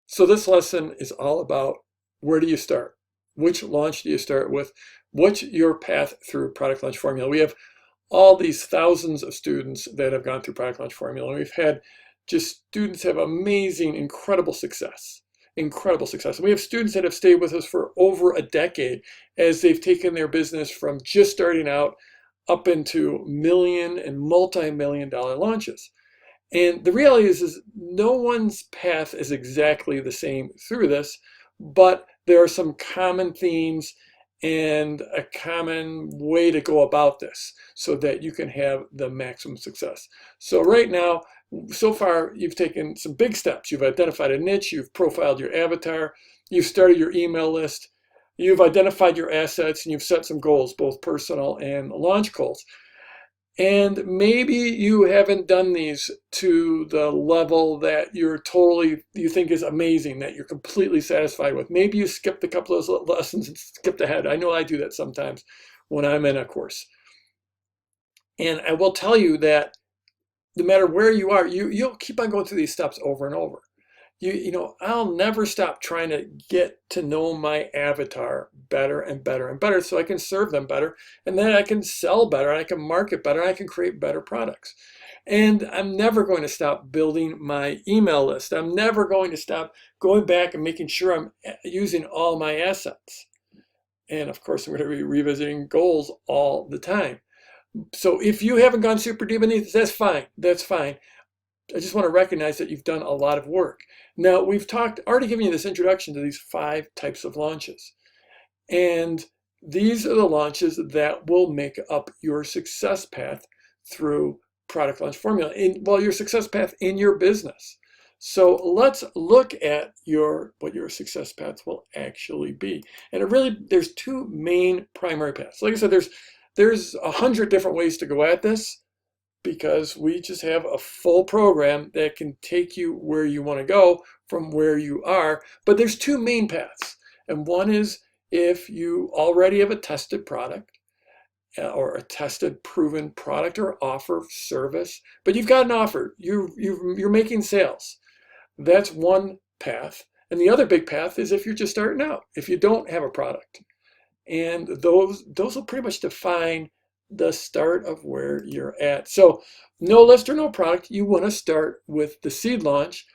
So this lesson is all about, where do you start? Which launch do you start with? What's your path through product launch formula? We have all these thousands of students that have gone through product launch formula. We've had just students have amazing, incredible success. Incredible success. And we have students that have stayed with us for over a decade as they've taken their business from just starting out up into million and multi-million dollar launches. And the reality is no one's path is exactly the same through this, but there are some common themes and a common way to go about this so that you can have the maximum success. So right now, so far, you've taken some big steps. You've identified a niche, you've profiled your avatar, you've started your email list, you've identified your assets, and you've set some goals, both personal and launch goals. And maybe you haven't done these to the level that you think is amazing, that you're completely satisfied with. Maybe you skipped a couple of those lessons and skipped ahead. I know I do that sometimes when I'm in a course. And I will tell you that no matter where you are, you'll keep on going through these steps over and over. I'll never stop trying to get to know my avatar better and better and better so I can serve them better, and then I can sell better, and I can market better, and I can create better products. And I'm never going to stop building my email list. I'm never going to stop going back and making sure I'm using all my assets. And of course, I'm going to be revisiting goals all the time. So if you haven't gone super deep in these, that's fine. That's fine. I just want to recognize that you've done a lot of work. Now, we've already given you this introduction to these 5 types of launches. And these are the launches that will make up your success path through product launch formula, your success path in your business. So let's look at what your success path will actually be. And there's 2 main primary paths. Like I said, there's 100 different ways to go at this, because we just have a full program that can take you where you want to go from where you are. But there's 2 main paths. And one is if you already have a tested product or a tested, proven product or offer, service, but you've got an offer, you're making sales. That's one path. And the other big path is if you're just starting out, if you don't have a product. And those will pretty much define the start of where you're at. So no list or no product, you want to start with the seed launch.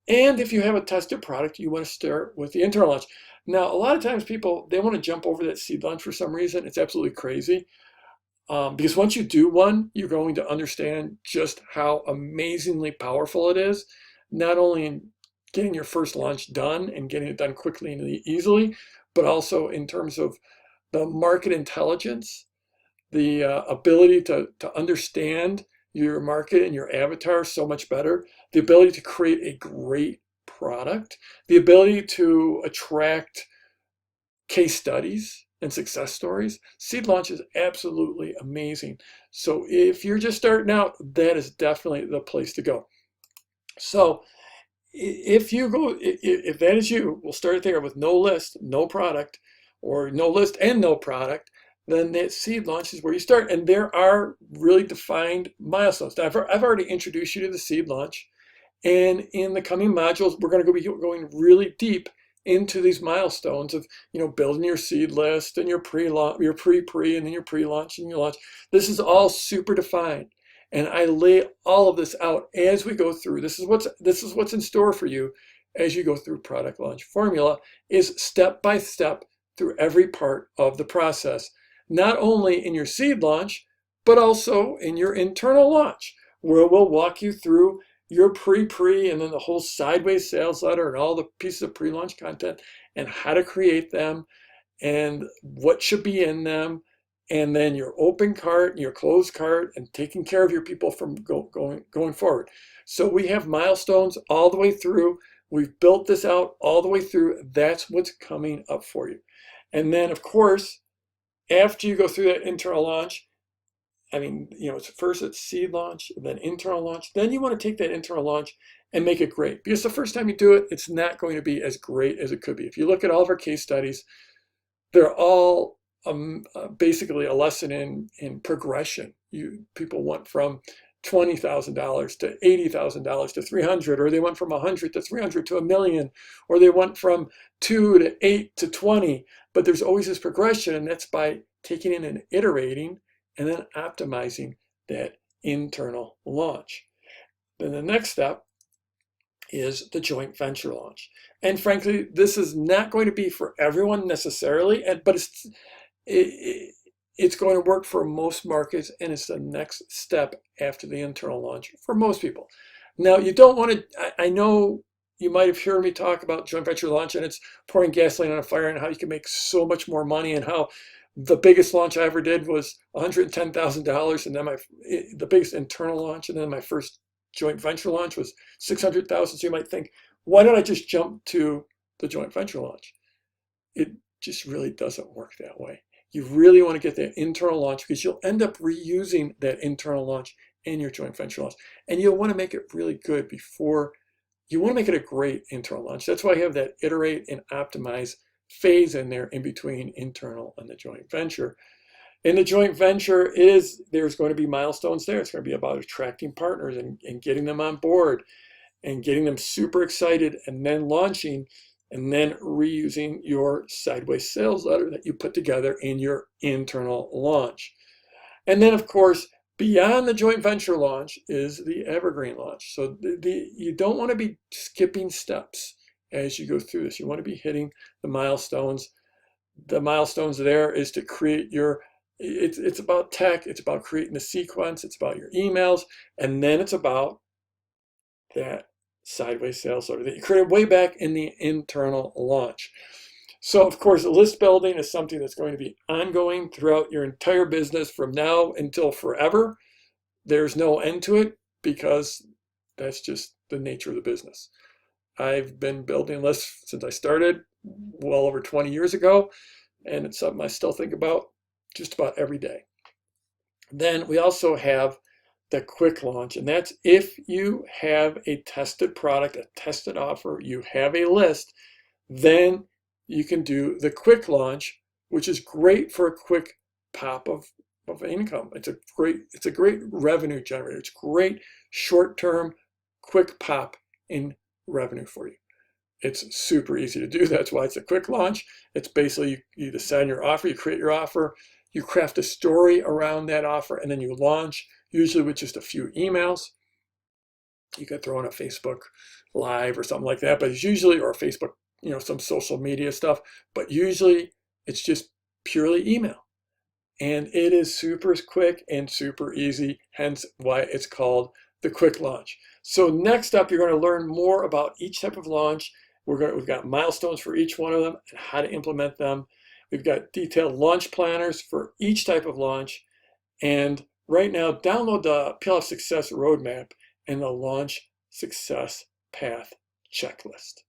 And if you have a tested product, you want to start with the internal launch. Now, a lot of times people, they want to jump over that seed launch for some reason. It's absolutely crazy. Because once you do one, you're going to understand just how amazingly powerful it is, not only in getting your first launch done and getting it done quickly and easily, but also in terms of the market intelligence, the ability to understand your market and your avatar so much better, the ability to create a great product, the ability to attract case studies and success stories. Seed launch is absolutely amazing. So if you're just starting out, that is definitely the place to go. So if that is you, we'll start there with no list, no product, or no list and no product. Then that seed launch is where you start. And there are really defined milestones. Now, I've already introduced you to the seed launch. And in the coming modules, we're going to be going really deep into these milestones of, building your seed list and your pre-launch, your pre-pre, and then your pre-launch and your launch. This is all super defined. And I lay all of this out as we go through. This is what's in store for you as you go through product launch formula, is step by step through every part of the process. Not only in your seed launch, but also in your internal launch, where we'll walk you through your pre-pre and then the whole sideways sales letter and all the pieces of pre-launch content and how to create them and what should be in them, and then your open cart and your closed cart and taking care of your people from going forward. So we have milestones all the way through. We've built this out all the way through. That's what's coming up for you. And then, of course, after you go through that internal launch, it's seed launch, then internal launch. Then you want to take that internal launch and make it great. Because the first time you do it, it's not going to be as great as it could be. If you look at all of our case studies, they're all basically a lesson in progression. People went from $20,000 to $80,000 to 300, or they went from 100 to 300 to a million, or they went from 2 to 8 to 20. But there's always this progression, and that's by taking in and iterating and then optimizing that internal launch. Then the next step is the joint venture launch. And frankly, this is not going to be for everyone necessarily, but it's going to work for most markets, and it's the next step after the internal launch for most people. Now, you don't want to, I know you might have heard me talk about joint venture launch, and it's pouring gasoline on a fire and how you can make so much more money, and how the biggest launch I ever did was $110,000, and then the biggest internal launch, and then my first joint venture launch was $600,000. So you might think, why don't I just jump to the joint venture launch? It just really doesn't work that way. You really want to get that internal launch, because you'll end up reusing that internal launch in your joint venture launch. And you'll want to make it really good before, you want to make it a great internal launch. That's why I have that iterate and optimize phase in there in between internal and the joint venture. In the joint venture, there's going to be milestones there. It's going to be about attracting partners and getting them on board and getting them super excited, and then launching, and then reusing your sideways sales letter that you put together in your internal launch. And then, of course, beyond the joint venture launch is the evergreen launch. So you don't want to be skipping steps as you go through this. You want to be hitting the milestones. The milestones there is to create your, it's about tech, it's about creating the sequence, it's about your emails, and then it's about that sideways sales letter that you created way back in the internal launch. So of course, list building is something that's going to be ongoing throughout your entire business from now until forever. There's no end to it, because that's just the nature of the business. I've been building lists since I started well over 20 years ago, and it's something I still think about just about every day. Then we also have the quick launch, and that's if you have a tested product, a tested offer, you have a list, then you can do the quick launch, which is great for a quick pop of income. It's a great revenue generator. It's great short-term, quick pop in revenue for you. It's super easy to do. That's why it's a quick launch. It's basically you decide your offer, you create your offer, you craft a story around that offer, and then you launch, usually with just a few emails. You could throw in a Facebook Live or something like that, but it's usually, or Facebook, some social media stuff, but usually it's just purely email. And it is super quick and super easy, hence why it's called the quick launch. So next up, you're going to learn more about each type of launch. We've got milestones for each one of them and how to implement them. We've got detailed launch planners for each type of launch. And right now, download the PLF Success Roadmap and the Launch Success Path checklist.